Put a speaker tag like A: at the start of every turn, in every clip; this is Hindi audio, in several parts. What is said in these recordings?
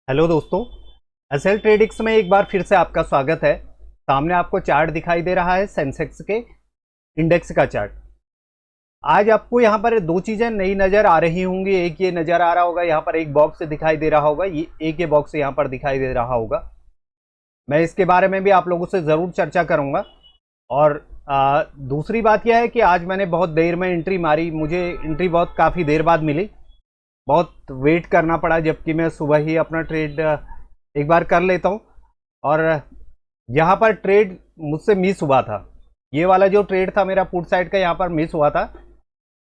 A: हेलो दोस्तों, एसएल ट्रेडिक्स में एक बार फिर से आपका स्वागत है। सामने आपको चार्ट दिखाई दे रहा है सेंसेक्स के इंडेक्स का चार्ट। आज आपको यहाँ पर दो चीज़ें नई नज़र आ रही होंगी। एक ये नज़र आ रहा होगा, यहाँ पर एक बॉक्स दिखाई दे रहा होगा, ये बॉक्स यहाँ पर दिखाई दे रहा होगा। मैं इसके बारे में भी आप लोगों से ज़रूर चर्चा करूँगा। और दूसरी बात यह है कि आज मैंने बहुत देर में एंट्री मारी, मुझे एंट्री बहुत काफ़ी देर बाद मिली, बहुत वेट करना पड़ा, जबकि मैं सुबह ही अपना ट्रेड एक बार कर लेता हूँ। और यहाँ पर ट्रेड मुझसे मिस हुआ था, ये वाला जो ट्रेड था मेरा पुट साइड का यहाँ पर मिस हुआ था।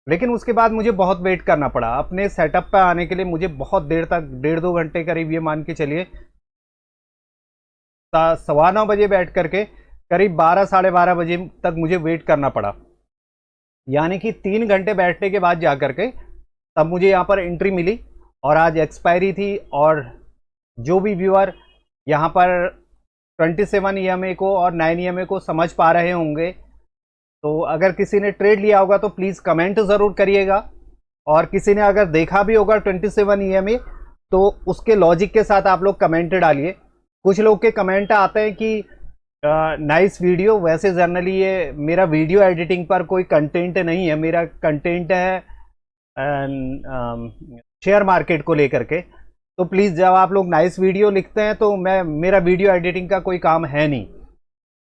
A: लेकिन उसके बाद मुझे बहुत वेट करना पड़ा अपने सेटअप पे आने के लिए। मुझे बहुत देर तक, 1.5-2 घंटे करीब, ये मान के चलिए 9:15 बजे बैठ करके करीब 12-12:30 बजे तक मुझे वेट करना पड़ा। यानी कि 3 घंटे बैठने के बाद जा करके तब मुझे यहाँ पर एंट्री मिली। और आज एक्सपायरी थी, और जो भी व्यूअर यहाँ पर 27 ईएमए को और 9 ईएमए को समझ पा रहे होंगे, तो अगर किसी ने ट्रेड लिया होगा तो प्लीज़ कमेंट ज़रूर करिएगा। और किसी ने अगर देखा भी होगा 27 ईएमए, तो उसके लॉजिक के साथ आप लोग कमेंट डालिए। कुछ लोग के कमेंट आते हैं कि नाइस वीडियो। वैसे जनरली ये मेरा वीडियो एडिटिंग पर कोई कंटेंट नहीं है, मेरा कंटेंट है शेयर मार्केट को लेकर के। तो प्लीज़ जब आप लोग नाइस वीडियो लिखते हैं तो मेरा वीडियो एडिटिंग का कोई काम है नहीं।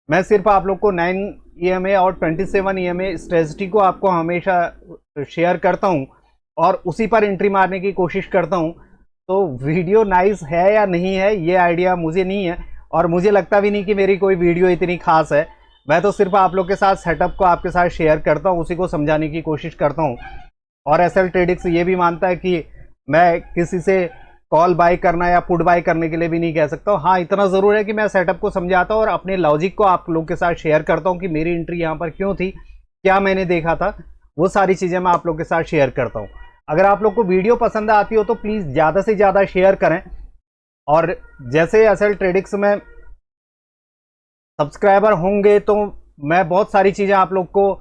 A: मैं सिर्फ आप लोग को 9 ईएमए और 27 ईएमए स्ट्रेटजी को आपको हमेशा शेयर करता हूं और उसी पर एंट्री मारने की कोशिश करता हूं। तो वीडियो नाइस है या नहीं है ये आइडिया मुझे नहीं है, और मुझे लगता भी नहीं कि मेरी कोई वीडियो इतनी खास है। मैं तो सिर्फ आप लोग के साथ सेटअप को आपके साथ शेयर करता हूँ, उसी को समझाने की कोशिश करता हूँ। और एसएल ट्रेडिक्स ये भी मानता है कि मैं किसी से कॉल बाय करना या पुट बाय करने के लिए भी नहीं कह सकता हूँ। हाँ, इतना ज़रूर है कि मैं सेटअप को समझाता हूँ और अपने लॉजिक को आप लोग के साथ शेयर करता हूँ कि मेरी एंट्री यहाँ पर क्यों थी, क्या मैंने देखा था, वो सारी चीज़ें मैं आप लोग के साथ शेयर करता हूँ। अगर आप लोग को वीडियो पसंद आती हो तो प्लीज़ ज़्यादा से ज़्यादा शेयर करें। और जैसे एसएल ट्रेडिक्स में सब्सक्राइबर होंगे तो मैं बहुत सारी चीज़ें आप लोग को,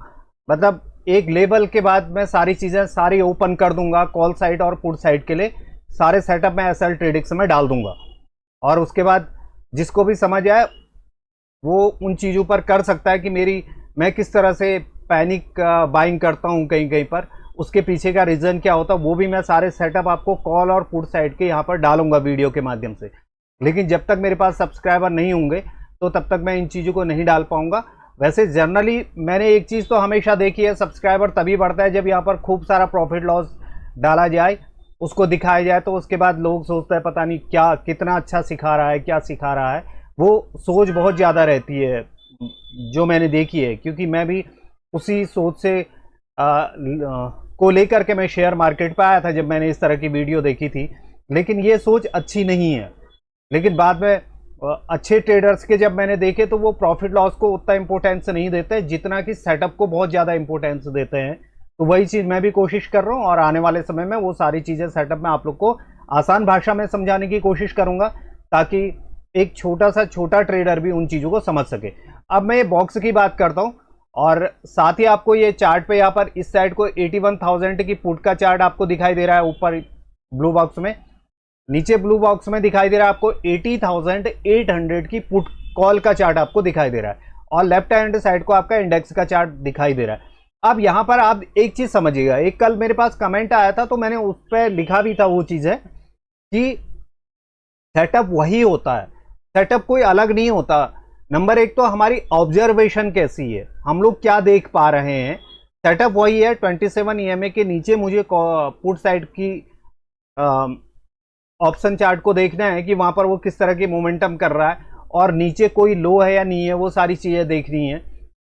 A: मतलब एक लेवल के बाद मैं सारी चीज़ें सारी ओपन कर दूंगा, कॉल साइड और पुट साइड के लिए सारे सेटअप मैं एसएल ट्रेडिक्स में डाल दूंगा। और उसके बाद जिसको भी समझ आए वो उन चीज़ों पर कर सकता है कि मैं किस तरह से पैनिक बाइंग करता हूँ कहीं कहीं पर, उसके पीछे का रीज़न क्या होता है, वो भी मैं सारे सेटअप आपको कॉल और पुट साइड के यहाँ पर डालूंगा वीडियो के माध्यम से। लेकिन जब तक मेरे पास सब्सक्राइबर नहीं होंगे तो तब तक मैं इन चीज़ों को नहीं डाल पाऊंगा। वैसे जनरली मैंने एक चीज़ तो हमेशा देखी है, सब्सक्राइबर तभी बढ़ता है जब यहाँ पर खूब सारा प्रॉफिट लॉस डाला जाए, उसको दिखाया जाए। तो उसके बाद लोग सोचते हैं पता नहीं क्या, कितना अच्छा सिखा रहा है, क्या सिखा रहा है, वो सोच बहुत ज़्यादा रहती है जो मैंने देखी है। क्योंकि मैं भी उसी सोच से को लेकर के मैं शेयर मार्केट पर आया था जब मैंने इस तरह की वीडियो देखी थी। लेकिन ये सोच अच्छी नहीं है। लेकिन बाद में अच्छे ट्रेडर्स के जब मैंने देखे तो वो प्रॉफिट लॉस को उतना इंपॉर्टेंस नहीं देते जितना कि सेटअप को बहुत ज़्यादा इंपॉर्टेंस देते हैं। तो वही चीज़ मैं भी कोशिश कर रहा हूँ, और आने वाले समय में वो सारी चीज़ें सेटअप में आप लोग को आसान भाषा में समझाने की कोशिश करूँगा, ताकि एक छोटा ट्रेडर भी उन चीज़ों को समझ सके। अब मैं ये बॉक्स की बात करता हूँ, और साथ ही आपको ये चार्ट पे यहाँ पर इस साइड को 81,000 की पुट का चार्ट आपको दिखाई दे रहा है ऊपर ब्लू बॉक्स में। नीचे ब्लू बॉक्स में दिखाई दे रहा है आपको 80,800 की पुट कॉल का चार्ट आपको दिखाई दे रहा है, और लेफ्ट हैंड साइड को आपका इंडेक्स का चार्ट दिखाई दे रहा है। अब यहाँ पर आप एक चीज समझिएगा, एक कल मेरे पास कमेंट आया था तो मैंने उस पर लिखा भी था, वो चीज है कि सेटअप वही होता है, सेटअप कोई अलग नहीं होता। नंबर एक तो हमारी ऑब्जर्वेशन कैसी है, हम लोग क्या देख पा रहे हैं, सेटअप वही है। 27 ईएमए के नीचे मुझे पुट साइड की ऑप्शन चार्ट को देखना है कि वहां पर वो किस तरह की मोमेंटम कर रहा है, और नीचे कोई लो है या नहीं है, वो सारी चीजें देखनी है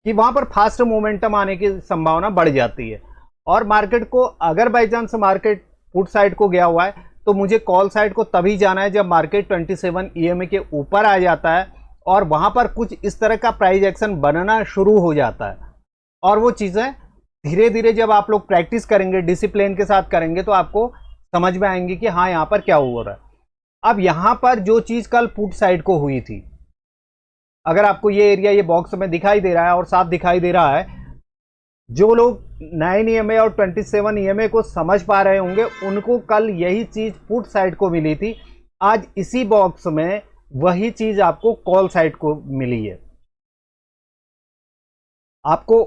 A: कि वहां पर फास्ट मोमेंटम आने की संभावना बढ़ जाती है। और मार्केट को अगर by chance market put side को गया हुआ है तो मुझे कॉल साइड को तभी जाना है जब मार्केट 27 ईएमए के ऊपर आ जाता है, और वहां पर कुछ इस तरह का प्राइस एक्शन बनना शुरू हो जाता है। और वो चीज़ें धीरे धीरे जब आप लोग प्रैक्टिस करेंगे, डिसिप्लिन के साथ करेंगे, तो आपको समझ में आएंगे कि हाँ यहाँ पर क्या हो रहा है। अब यहाँ पर जो चीज़ कल पुट साइड को हुई थी, अगर आपको ये एरिया ये बॉक्स में दिखाई दे रहा है और साफ दिखाई दे रहा है, जो लोग 9 ईएमए और 27 ईएमए को समझ पा रहे होंगे उनको कल यही चीज पुट साइड को मिली थी आज इसी बॉक्स में वही चीज आपको कॉल साइड को मिली है। आपको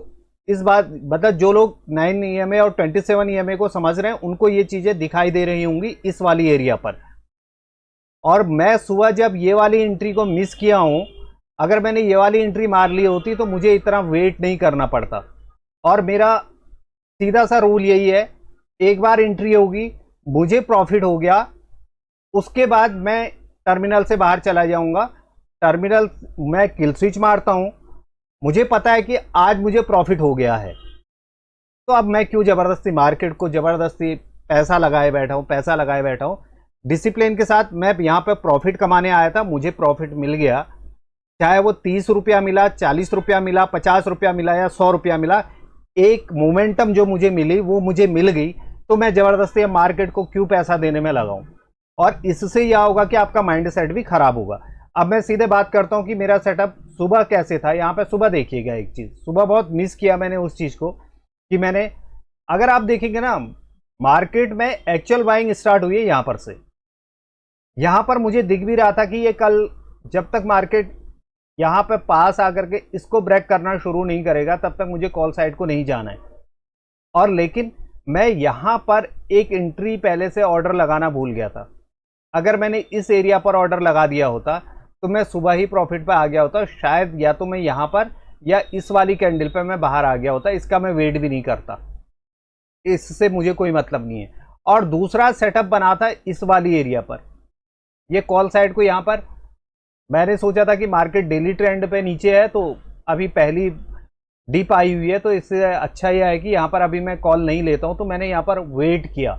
A: इस बात मतलब जो लोग 9 EMA और 27 EMA को समझ रहे हैं उनको ये चीजें दिखाई दे रही होंगी इस वाली एरिया पर। और मैं सुबह जब ये वाली एंट्री को मिस किया हूं, अगर मैंने ये वाली एंट्री मार ली होती तो मुझे इतना वेट नहीं करना पड़ता। और मेरा सीधा सा रूल यही है, एक बार एंट्री होगी, मुझे प्रॉफिट हो गया, उसके बाद मैं टर्मिनल से बाहर चला जाऊंगा। टर्मिनल मैं किल स्विच मारता हूं, मुझे पता है कि आज मुझे प्रॉफिट हो गया है, तो अब मैं क्यों जबरदस्ती मार्केट को जबरदस्ती पैसा लगाए बैठा हूं। डिसिप्लिन के साथ मैं यहां पर प्रॉफिट कमाने आया था, मुझे प्रॉफिट मिल गया, चाहे वो 30 रुपया मिला, 40 रुपया मिला, 50 रुपया मिला या 100 रुपया मिला, एक मोमेंटम जो मुझे मिली वो मुझे मिल गई, तो मैं जबरदस्ती मार्केट को क्यों पैसा देने में लगाऊं। और इससे यह होगा कि आपका माइंड सेट भी खराब होगा। अब मैं सीधे बात करता हूं कि मेरा सेटअप सुबह कैसे था। यहां पे सुबह देखिएगा, एक चीज सुबह बहुत मिस किया मैंने उस चीज को कि मैंने, अगर आप देखेंगे ना, मार्केट में एक्चुअल बाइंग स्टार्ट हुई है यहां पर से। यहां पर मुझे दिख भी रहा था कि ये कल जब तक मार्केट यहां पे पास आकर के इसको ब्रेक करना शुरू नहीं करेगा तब तक मुझे कॉल साइड को नहीं जाना है। और लेकिन मैं यहां पर एक एंट्री पहले से ऑर्डर लगाना भूल गया था। अगर मैंने इस एरिया पर ऑर्डर लगा दिया होता तो मैं सुबह ही प्रॉफिट पे आ गया होता। शायद या तो मैं यहां पर या इस वाली कैंडल पे मैं बाहर आ गया होता। इसका मैं वेट भी नहीं करता, इससे मुझे कोई मतलब नहीं है। और दूसरा सेटअप बना था इस वाली एरिया पर, ये कॉल साइड को यहां पर मैंने सोचा था कि मार्केट डेली ट्रेंड पे नीचे है, तो अभी पहली डिप आई हुई है, तो इससे अच्छा यह है कि यहां पर अभी मैं कॉल नहीं लेता हूं। तो मैंने यहां पर वेट किया,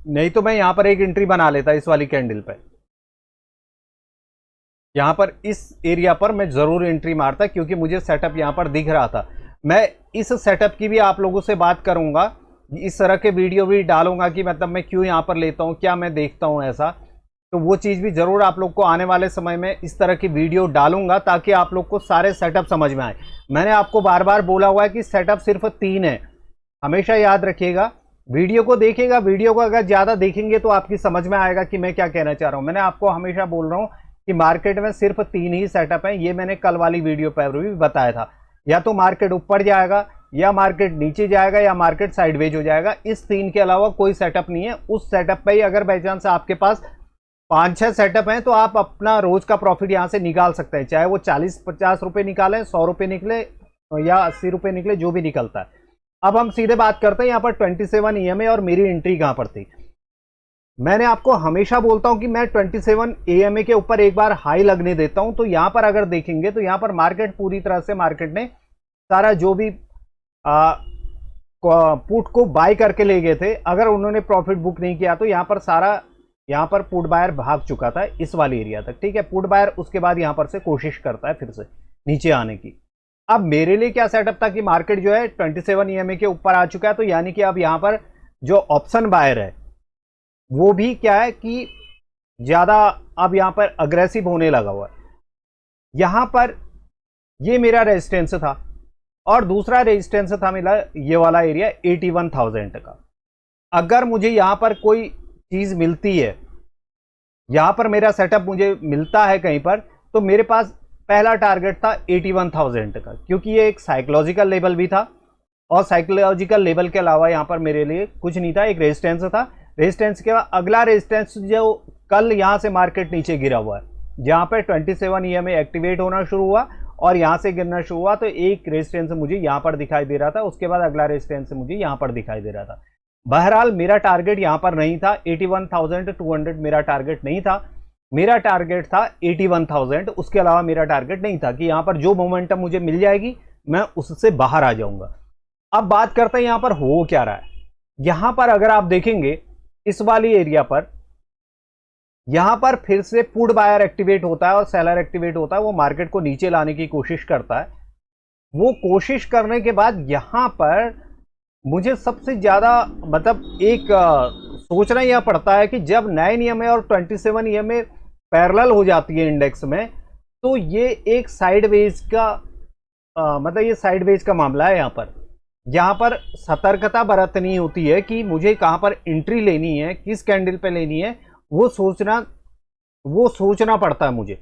A: नहीं तो मैं यहां पर एक एंट्री बना लेता इस वाली कैंडल पे। यहां पर इस एरिया पर मैं जरूर एंट्री मारता, क्योंकि मुझे सेटअप यहां पर दिख रहा था। मैं इस सेटअप की भी आप लोगों से बात करूंगा, इस तरह के वीडियो भी डालूंगा कि मतलब मैं क्यों यहां पर लेता हूं, क्या मैं देखता हूं ऐसा। तो वो चीज़ भी ज़रूर आप लोग को आने वाले समय में इस तरह की वीडियो डालूंगा, ताकि आप लोग को सारे सेटअप समझ में आए। मैंने आपको बार बार बोला हुआ है कि सेटअप सिर्फ 3 है, हमेशा याद रखिएगा। वीडियो को देखिएगा, वीडियो को अगर ज़्यादा देखेंगे तो आपकी समझ में आएगा कि मैं क्या कहना चाह रहा हूँ। मैंने आपको हमेशा बोल रहा हूँ कि मार्केट में सिर्फ 3 ही सेटअप हैं। ये मैंने कल वाली वीडियो पर भी बताया था, या तो मार्केट ऊपर जाएगा, या मार्केट नीचे जाएगा, या मार्केट साइडवेज हो जाएगा। इस 3 के अलावा कोई सेटअप नहीं है। उस सेटअप पे ही अगर बाई चांस आपके पास 5-6 सेटअप हैं तो आप अपना रोज का प्रॉफिट यहां से निकाल सकते हैं, चाहे वो 40-50 रुपए निकालें, 100 रुपए निकले या 80 रुपए निकले, जो भी निकलता है। अब हम सीधे बात करते हैं यहां पर 27 EMA और मेरी एंट्री कहां पर थी। मैंने आपको हमेशा बोलता हूं कि मैं 27 EMA के ऊपर एक बार हाई लगने देता हूं। तो यहां पर अगर देखेंगे तो यहां पर मार्केट पूरी तरह से, मार्केट ने सारा जो भी पुट को बाय करके ले गए थे, अगर उन्होंने प्रॉफिट बुक नहीं किया तो यहां पर सारा, यहां पर पुट बायर भाग चुका था इस वाली एरिया तक, ठीक है। पुट बायर उसके बाद यहां पर से कोशिश करता है फिर से नीचे आने की। अब मेरे लिए क्या सेटअप था कि मार्केट जो है 27 EMA के ऊपर आ चुका है, तो यानी कि अब यहां पर जो ऑप्शन बायर है वो भी क्या है कि ज्यादा अब यहां पर अग्रेसिव होने लगा हुआ है। यहां पर ये मेरा रेजिस्टेंस था, और दूसरा रेजिस्टेंस था मेरा ये वाला एरिया 81,000 का। अगर मुझे यहां पर कोई चीज मिलती है, यहां पर मेरा सेटअप मुझे मिलता है कहीं पर, तो मेरे पास पहला टारगेट था 81,000 का, क्योंकि ये एक साइकोलॉजिकल लेवल भी था, और साइकोलॉजिकल लेवल के अलावा यहां पर मेरे लिए कुछ नहीं था। एक रेजिस्टेंस था, रेजिस्टेंस के बाद अगला रेजिस्टेंस जो कल यहां से मार्केट नीचे गिरा हुआ है, जहां पर 27 EMA एक्टिवेट होना शुरू हुआ और यहां से गिरना शुरू हुआ, तो एक रेजिस्टेंस मुझे यहां पर दिखाई दे रहा था, उसके बाद अगला रेजिस्टेंस मुझे यहां पर दिखाई दे रहा था। बहरहाल मेरा टारगेट यहां पर नहीं था, 81,200 मेरा टारगेट नहीं था। मेरा टारगेट था 81,000, उसके अलावा मेरा टारगेट नहीं था कि यहां पर जो मोमेंटम मुझे मिल जाएगी मैं उससे बाहर आ जाऊंगा। अब बात करते हैं यहां पर हो क्या रहा है। यहां पर अगर आप देखेंगे इस वाली एरिया पर, यहां पर फिर से पुट बायर एक्टिवेट होता है और सेलर एक्टिवेट होता है, वो मार्केट को नीचे लाने की कोशिश करता है। वो कोशिश करने के बाद यहां पर मुझे सबसे ज्यादा मतलब एक सोचना यह पड़ता है कि जब 9 EMA और 27 EMA पैरेलल हो जाती है इंडेक्स में, तो ये एक साइडवेज का मतलब ये साइडवेज का मामला है। यहां पर सतर्कता बरतनी होती है कि मुझे कहां पर एंट्री लेनी है, किस कैंडल पे लेनी है, वो सोचना पड़ता है मुझे।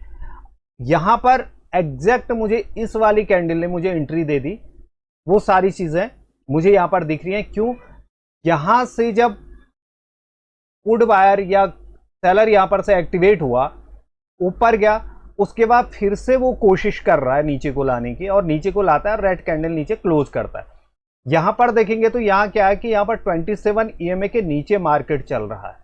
A: यहां पर एग्जैक्ट मुझे इस वाली कैंडल ने मुझे एंट्री दे दी, वो सारी चीजें मुझे यहां पर दिख रही हैं। क्यों? यहां से जब पुट बायर या सेलर यहां पर से एक्टिवेट हुआ, ऊपर गया, उसके बाद फिर से वो कोशिश कर रहा है नीचे को लाने की, और नीचे को लाता है, रेड कैंडल नीचे क्लोज करता है। यहां पर देखेंगे तो यहां क्या है कि यहां पर 27 EMA के नीचे मार्केट चल रहा है,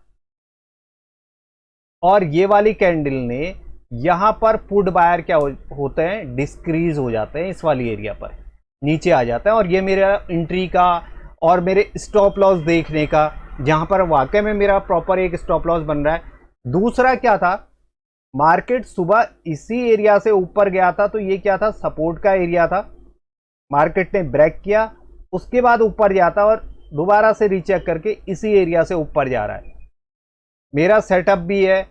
A: और ये वाली कैंडल ने यहां पर पुट बायर क्या होते हैं, डिस्क्रीज हो जाते हैं, इस वाली एरिया पर नीचे आ जाता है। और ये मेरा एंट्री का और मेरे स्टॉप लॉस देखने का, जहां पर वाकई में मेरा प्रॉपर एक स्टॉप लॉस बन रहा है। दूसरा क्या था, मार्केट सुबह इसी एरिया से ऊपर गया था, तो ये क्या था, सपोर्ट का एरिया था। मार्केट ने ब्रेक किया, उसके बाद ऊपर जाता और दोबारा से रीचेक करके इसी एरिया से ऊपर जा रहा है। मेरा सेटअप भी है,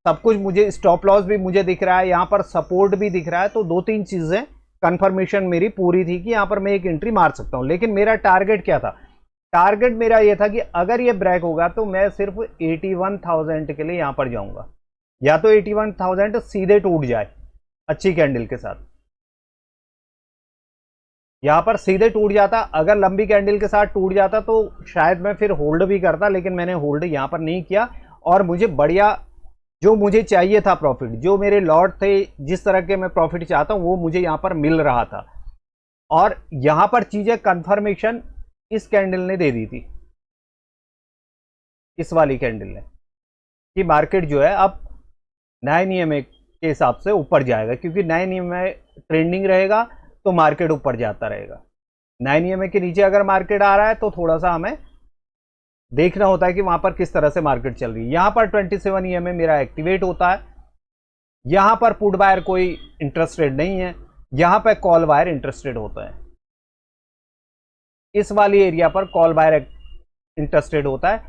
A: सब कुछ, मुझे स्टॉप लॉस भी मुझे दिख रहा है, यहां पर सपोर्ट भी दिख रहा है। तो 2-3 चीजें कंफर्मेशन मेरी पूरी थी कि यहां पर मैं एक एंट्री मार सकता हूं। लेकिन मेरा टारगेट क्या था? टारगेट मेरा यह था कि अगर ये ब्रेक होगा तो मैं सिर्फ 81,000 के लिए यहां पर जाऊंगा, या तो 81,000 सीधे टूट जाए अच्छी कैंडल के साथ, यहां पर सीधे टूट जाता। अगर लंबी कैंडल के साथ टूट जाता तो शायद मैं फिर होल्ड भी करता, लेकिन मैंने होल्ड यहां पर नहीं किया। और मुझे बढ़िया, जो मुझे चाहिए था प्रॉफिट, जो मेरे लॉट थे, जिस तरह के मैं प्रॉफिट चाहता हूं, वो मुझे यहां पर मिल रहा था। और यहां पर चीजें कंफर्मेशन इस कैंडल ने दे दी थी, इस वाली कैंडल ने, कि मार्केट जो है अब 9 EMA के हिसाब से ऊपर जाएगा, क्योंकि 9 EMA ट्रेंडिंग रहेगा तो मार्केट ऊपर जाता रहेगा। 9 EMA के नीचे अगर मार्केट आ रहा है तो थोड़ा सा हमें देखना होता है कि वहां पर किस तरह से मार्केट चल रही है। यहां पर 27 EMA मेरा एक्टिवेट होता है, यहां पर पुट बायर कोई इंटरेस्टेड नहीं है, यहां पर कॉल बायर इंटरेस्टेड होता है। इस वाली एरिया पर कॉल बायर इंटरेस्टेड होता है,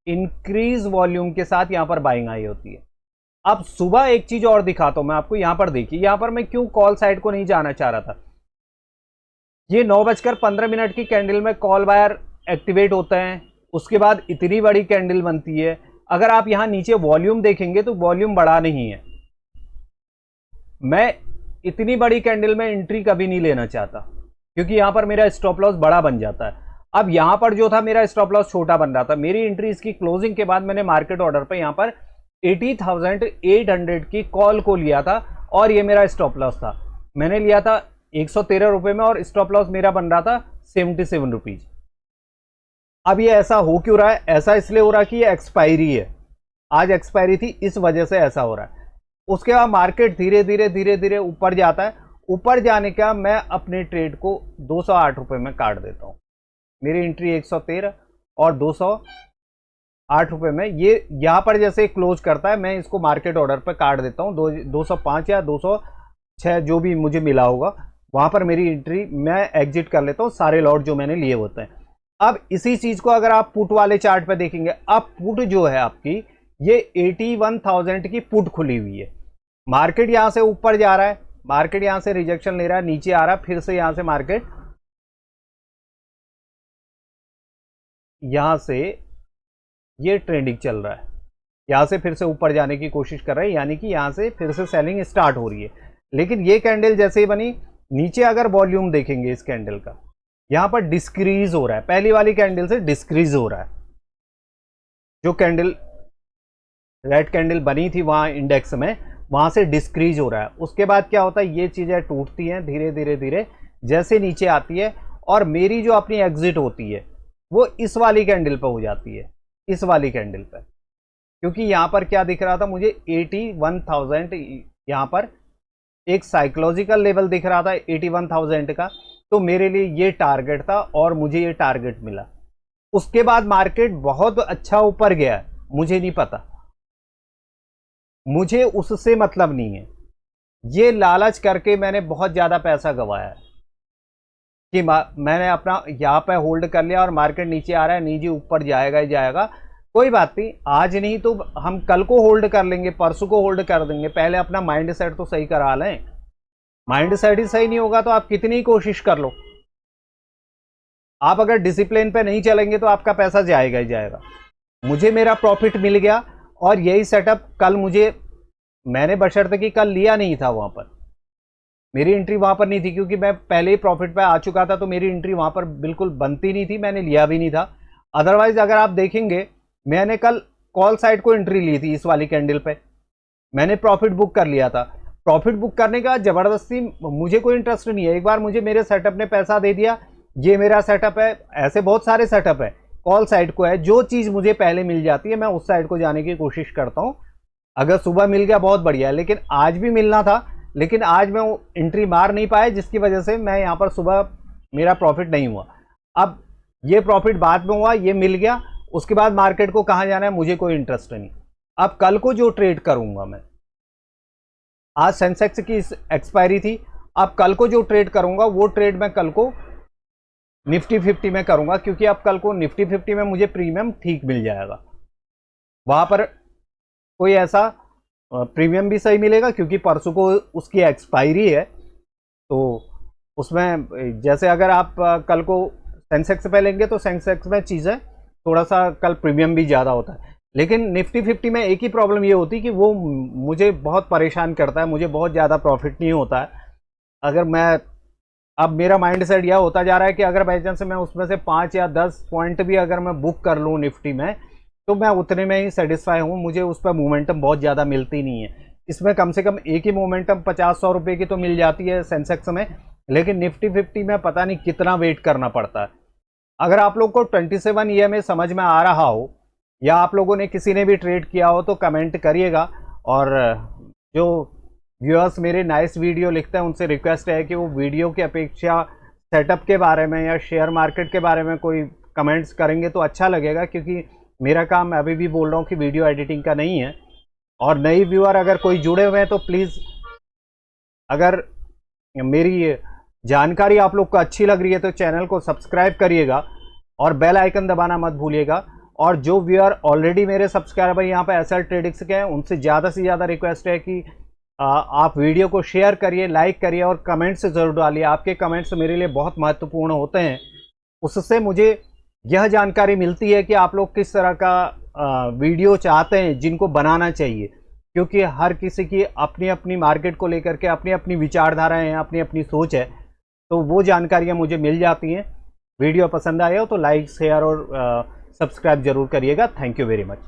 A: इंक्रीज वॉल्यूम के साथ यहां पर बाइंग आई होती है। अब सुबह एक चीज और दिखाता हूं मैं आपको, यहां पर देखिए, यहां पर मैं क्यों कॉल साइड को नहीं जाना चाह रहा था। ये 9:15 की कैंडल में कॉल बायर एक्टिवेट होते हैं, उसके बाद इतनी बड़ी कैंडल बनती है। अगर आप यहां नीचे वॉल्यूम देखेंगे तो वॉल्यूम बड़ा नहीं है। मैं इतनी बड़ी कैंडल में एंट्री कभी नहीं लेना चाहता, क्योंकि यहां पर मेरा स्टॉप लॉस बड़ा बन जाता है। अब यहां पर जो था मेरा स्टॉप लॉस छोटा बन रहा था। मेरी एंट्री इसकी क्लोजिंग के बाद मैंने मार्केट ऑर्डर पे यहां पर 80,800 की कॉल को लिया था, और ये मेरा स्टॉप लॉस था। मैंने लिया था 113 रुपए में, और स्टॉप लॉस मेरा बन रहा था 77 रुपीज। अब ये ऐसा हो क्यों रहा है? ऐसा इसलिए हो रहा है कि ये एक्सपायरी है, आज एक्सपायरी थी, इस वजह से ऐसा हो रहा है। उसके बाद मार्केट धीरे धीरे ऊपर जाता है। ऊपर जाने का मैं अपने ट्रेड को 208 रुपए में काट देता हूं। मेरी एंट्री 113 और 208 रुपए में, ये यहां पर जैसे क्लोज करता है, मैं इसको मार्केट ऑर्डर पर काट देता हूं। 205 या 206 जो भी मुझे मिला होगा, वहां पर मेरी एंट्री मैं एग्जिट कर लेता हूं, सारे लॉट जो मैंने लिए होते हैं। अब इसी चीज को अगर आप पुट वाले चार्ट पे देखेंगे, अब पुट जो है आपकी, ये 81,000 की पुट खुली हुई है। मार्केट यहां से ऊपर जा रहा है, मार्केट यहां से रिजेक्शन ले रहा है, नीचे आ रहा है, फिर से यहां से मार्केट, यहां से ये ट्रेंडिंग चल रहा है, यहां से फिर से ऊपर जाने की कोशिश कर रहा है, यानी कि यहां से फिर से सेलिंग स्टार्ट हो रही है। लेकिन ये कैंडल जैसे ही बनी, नीचे अगर वॉल्यूम देखेंगे इस कैंडल का, यहां पर डिस्क्रीज हो रहा है, पहली वाली कैंडल से डिस्क्रीज हो रहा है। जो कैंडल रेड कैंडल बनी थी वहां इंडेक्स में, वहां से डिस्क्रीज हो रहा है। उसके बाद क्या होता है, ये चीजें टूटती हैं धीरे धीरे जैसे नीचे आती है, और मेरी जो अपनी एग्जिट होती है वो इस वाली कैंडल पे हो जाती है, इस वाली कैंडल पे। क्योंकि यहां पर क्या दिख रहा था मुझे, 81,000, यहां पर एक साइकोलॉजिकल लेवल दिख रहा था 81,000 का, तो मेरे लिए ये टारगेट था और मुझे ये टारगेट मिला। उसके बाद मार्केट बहुत अच्छा ऊपर गया, मुझे नहीं पता, मुझे उससे मतलब नहीं है। ये लालच करके मैंने बहुत ज्यादा पैसा गंवाया है कि मैंने अपना यहां पे होल्ड कर लिया और मार्केट नीचे आ रहा है, नीचे ऊपर जाएगा ही जाएगा, कोई बात नहीं, आज नहीं तो हम कल को होल्ड कर लेंगे, परसों को होल्ड कर देंगे। पहले अपना माइंड सेट तो सही करा लें। माइंड सेट ही सही नहीं होगा तो आप कितनी कोशिश कर लो, आप अगर डिसिप्लिन पे नहीं चलेंगे तो आपका पैसा जाएगा ही जाएगा। मुझे मेरा प्रॉफिट मिल गया और यही सेटअप कल मैंने बशर्ते कि कल लिया नहीं था, वहां पर मेरी एंट्री वहां पर नहीं थी, क्योंकि मैं पहले ही प्रॉफिट पे आ चुका था, तो मेरी एंट्री वहां पर बिल्कुल बनती नहीं थी, मैंने लिया भी नहीं था। अदरवाइज अगर आप देखेंगे, मैंने कल कॉल साइड को एंट्री ली थी, इस वाली कैंडल पे मैंने प्रॉफिट बुक कर लिया था। प्रॉफिट बुक करने का जबरदस्ती मुझे कोई इंटरेस्ट नहीं है। एक बार मुझे मेरे सेटअप ने पैसा दे दिया, ये मेरा सेटअप है, ऐसे बहुत सारे सेटअप है। कॉल साइड को है, जो चीज मुझे पहले मिल जाती है मैं उस साइड को जाने की कोशिश करता हूं। अगर सुबह मिल गया बहुत बढ़िया है, लेकिन आज भी मिलना था, लेकिन आज मैं एंट्री मार नहीं पाया, जिसकी वजह से मैं यहां पर सुबह मेरा प्रॉफिट नहीं हुआ। अब ये प्रॉफिट बाद में हुआ, ये मिल गया, उसके बाद मार्केट को कहां जाना है मुझे कोई इंटरेस्ट नहीं। अब कल को जो ट्रेड करूंगा मैं, आज सेंसेक्स की एक्सपायरी थी, अब कल को जो ट्रेड करूंगा वो ट्रेड मैं कल को निफ्टी 50 में करूंगा, क्योंकि अब कल को निफ्टी 50 में मुझे प्रीमियम ठीक मिल जाएगा। वहां पर कोई ऐसा प्रीमियम भी सही मिलेगा, क्योंकि परसों को उसकी एक्सपायरी है। तो उसमें जैसे अगर आप कल को सेंसेक्स पे लेंगे तो सेंसेक्स में चीज़ें थोड़ा सा कल प्रीमियम भी ज़्यादा होता है। लेकिन निफ्टी 50 में एक ही प्रॉब्लम ये होती है कि वो मुझे बहुत परेशान करता है, मुझे बहुत ज़्यादा प्रॉफिट नहीं होता है। अगर मैं अब मेरा माइंड सेट यह होता जा रहा है कि अगर बाई चांस मैं उसमें से 5 या 10 पॉइंट भी अगर मैं बुक कर लूँ निफ्टी में, तो मैं उतने में ही सेटिस्फाई हूँ, मुझे उस पर मोमेंटम बहुत ज़्यादा मिलती नहीं है। इसमें कम से कम एक ही मोमेंटम 50-100 रुपये की तो मिल जाती है सेंसेक्स में, लेकिन निफ्टी 50 में पता नहीं कितना वेट करना पड़ता है। अगर आप लोग को 27 EMA समझ में आ रहा हो, या आप लोगों ने किसी ने भी ट्रेड किया हो, तो कमेंट करिएगा। और जो व्यूअर्स मेरे नाइस वीडियो लिखते हैं उनसे रिक्वेस्ट है कि वो वीडियो की अपेक्षा सेटअप के बारे में या शेयर मार्केट के बारे में कोई कमेंट्स करेंगे तो अच्छा लगेगा, क्योंकि मेरा काम मैं अभी भी बोल रहा हूँ कि वीडियो एडिटिंग का नहीं है। और नई व्यूअर अगर कोई जुड़े हुए हैं तो प्लीज़, अगर मेरी जानकारी आप लोग को अच्छी लग रही है तो चैनल को सब्सक्राइब करिएगा और बेल आइकन दबाना मत भूलिएगा। और जो व्यूअर ऑलरेडी मेरे सब्सक्राइबर यहाँ पे एसएल ट्रेडिंग्स के हैं, उनसे ज़्यादा से ज़्यादा रिक्वेस्ट है कि आप वीडियो को शेयर करिए, लाइक करिए और कमेंट्स ज़रूर डालिए। आपके कमेंट्स मेरे लिए बहुत महत्वपूर्ण होते हैं, उससे मुझे यह जानकारी मिलती है कि आप लोग किस तरह का वीडियो चाहते हैं जिनको बनाना चाहिए, क्योंकि हर किसी की अपनी अपनी मार्केट को लेकर के अपनी अपनी विचारधाराएं हैं, अपनी अपनी सोच है, तो वो जानकारियां मुझे मिल जाती हैं। वीडियो पसंद आया हो तो लाइक शेयर और सब्सक्राइब जरूर करिएगा। Thank you very much.